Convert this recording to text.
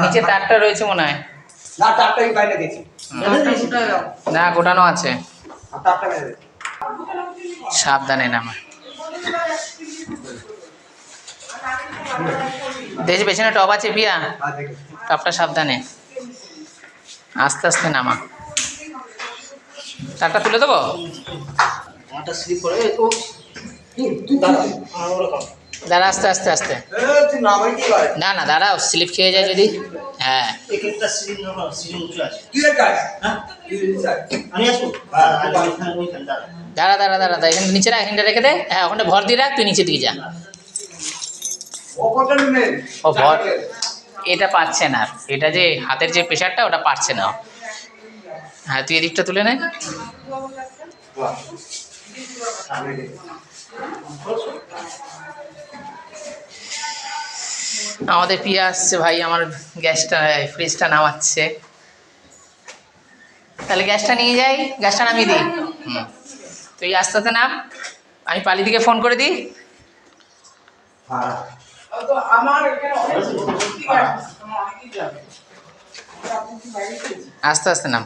নিচে তারটা রয়েছে মনে হয়। না, তারটা আমি বাইরে দিয়েছি। না, গোটানো আছে। সাবধানে নামা। দেখছি পেছনে টপ আছে পিয়া, টপটা সাবধানে, আস্তে আস্তে নামা। তারটা তুলে দেবো। দাঁড়া, আস্তে আস্তে আস্তে। না না, দাঁড়াও, স্লিপ খেয়ে যায় যদি। হ্যাঁ, দাঁড়া দাঁড়া দাঁড়া, এখানে নিচে রাখ, এখানটা রেখে দে। হ্যাঁ, ওখানে ভর দিয়ে রাখ, তুই নিচের দিকে যা। ও ভর, এটা পাচ্ছে না, এটা যে হাতের যে প্রেশারটা ওটা পাচ্ছে না। হ্যাঁ, তুই এদিকটা তুলে নে। আমাদের পিয়া আসছে ভাই, আমার গ্যাসটা ফ্রিজটা নামাচ্ছে। তাহলে গ্যাসটা নিয়ে যাই, গ্যাসটা নামিয়ে দিই। তুই আস্তে আস্তে নাম, আমি পালি দিকে ফোন করে দিই। আস্তে আস্তে নাম।